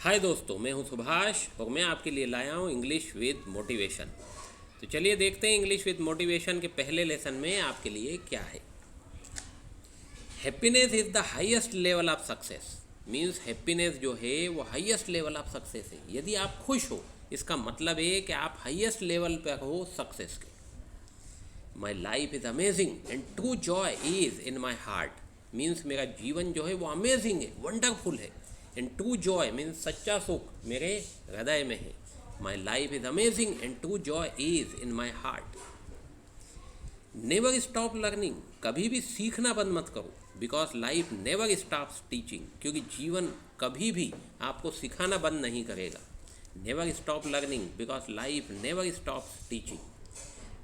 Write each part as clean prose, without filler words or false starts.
हाय दोस्तों, मैं हूं सुभाष और मैं आपके लिए लाया हूं इंग्लिश विद मोटिवेशन। तो चलिए देखते हैं इंग्लिश विद मोटिवेशन के पहले लेसन में आपके लिए क्या है। Happiness is the highest level of success. Means happiness जो है वो हाईएस्ट लेवल ऑफ सक्सेस है। यदि आप खुश हो, इसका मतलब है कि आप हाईएस्ट लेवल पर हो सक्सेस के। My life is amazing and true Joy is in my heart. Means मेरा जीवन जो है वो अमेजिंग है, वंडरफुल है। एंड ट्रू जॉय मीन्स सच्चा सुख मेरे हृदय में है। My life is amazing and true Joy is in my heart. Never stop learning. कभी भी सीखना बंद मत करो। Because life never stops teaching. क्योंकि जीवन कभी भी आपको सिखाना बंद नहीं करेगा। Never stop learning because life never stops teaching.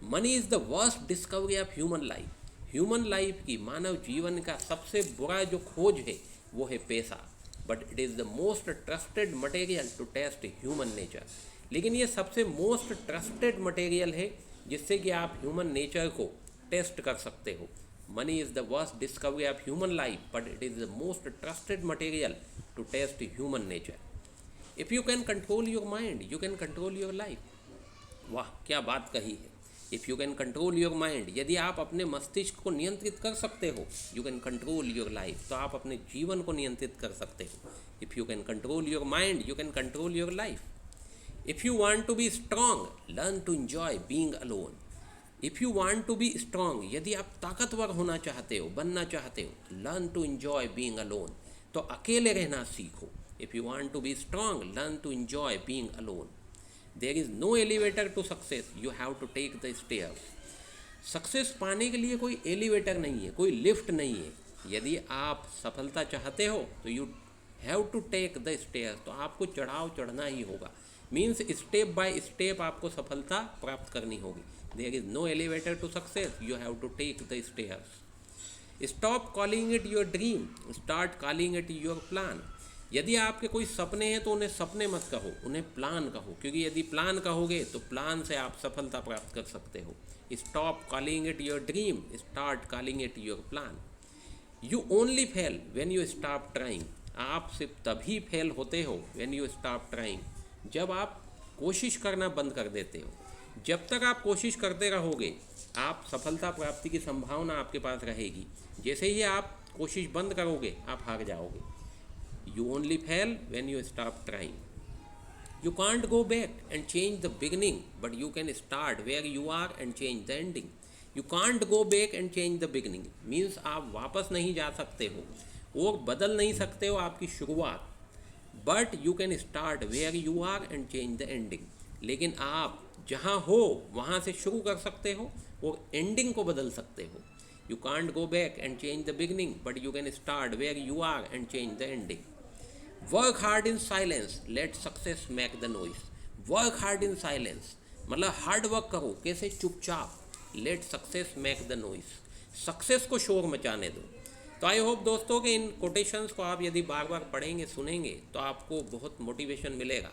Money is the worst discovery of human life. Human life की, मानव जीवन का सबसे बुरा जो खोज है वो है पैसा। But it is the most trusted material to test human nature. लेकिन ये सबसे मोस्ट ट्रस्टेड मटेरियल है जिससे कि आप ह्यूमन नेचर को टेस्ट कर सकते हो। Money is the worst discovery of human life but it is the most trusted material to test human nature. If you can control your mind you can control your life. वाह, क्या बात कही है। If you can control your mind, यदि आप अपने मस्तिष्क को नियंत्रित कर सकते हो, you can control your life, तो आप अपने जीवन को नियंत्रित कर सकते हो। If you can control your mind you can control your life. If you want to be strong learn to enjoy being alone. If you want to be strong, यदि आप ताकतवर होना चाहते हो, बनना चाहते हो, learn to enjoy being alone, तो अकेले रहना सीखो। If you want to be strong learn to enjoy being alone. There is no elevator to success, you have to take the stairs. Success पाने के लिए कोई एलिवेटर नहीं है, कोई लिफ्ट नहीं है। यदि आप सफलता चाहते हो तो you have to take the stairs, तो आपको चढ़ाव चढ़ना ही होगा। मीन्स स्टेप बाय स्टेप आपको सफलता प्राप्त करनी होगी। There is no elevator to success, you have to take the stairs. Stop calling it your dream, start calling it your plan. यदि आपके कोई सपने हैं तो उन्हें सपने मत कहो, उन्हें प्लान कहो। क्योंकि यदि प्लान कहोगे तो प्लान से आप सफलता प्राप्त कर सकते हो। Stop calling it your dream, start calling it your plan. You only fail when you stop trying. आप सिर्फ तभी फेल होते हो व्हेन यू स्टॉप ट्राइंग, जब आप कोशिश करना बंद कर देते हो। जब तक आप कोशिश करते रहोगे, आप सफलता प्राप्ति की संभावना आपके पास रहेगी। जैसे ही आप कोशिश बंद करोगे, आप हार जाओगे। You only fail when you stop trying. You can't go back and change the beginning, but you can start where you are and change the ending. You can't go back and change the beginning. Means आप वापस नहीं जा सकते हो और बदल नहीं सकते हो आपकी शुरुआत। But you can start where you are and change the ending. लेकिन आप जहाँ हो वहाँ से शुरू कर सकते हो और एंडिंग को बदल सकते हो। You can't go back and change the beginning, but you can start where you are and change the ending. Work hard in silence, let success make the noise. Work hard in silence मतलब hard work करो, कैसे, चुपचाप। Let success make the noise, success को शोर मचाने दो। तो I hope दोस्तों कि इन कोटेशंस को आप यदि बार बार पढ़ेंगे, सुनेंगे, तो आपको बहुत मोटिवेशन मिलेगा।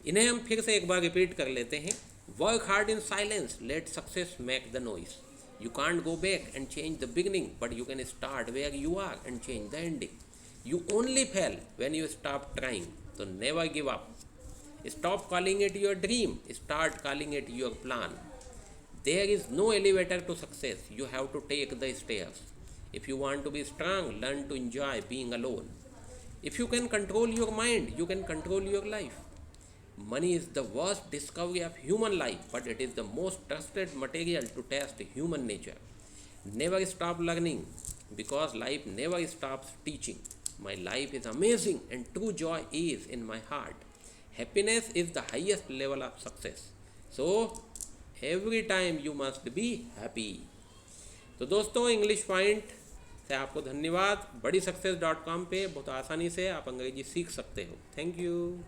इन्हें हम फिर से एक बार रिपीट कर लेते हैं। Work hard in silence, let success make the noise. You can't go back and change the beginning, but you can start where you are and change the ending. You only fail when you stop trying, so never give up. Stop calling it your dream, start calling it your plan. There is no elevator to success, you have to take the stairs. If you want to be strong, learn to enjoy being alone. If you can control your mind, you can control your life. Money is the worst discovery of human life, but it is the most trusted material to test human nature. Never stop learning, because life never stops teaching. My life is amazing and true joy is in my heart. Happiness is the highest level of success. So, every time you must be happy. तो दोस्तों, English point से आपको धन्यवाद। बड़ी सक्सेस.com पे बहुत आसानी से आप अंग्रेजी सीख सकते हो। Thank you.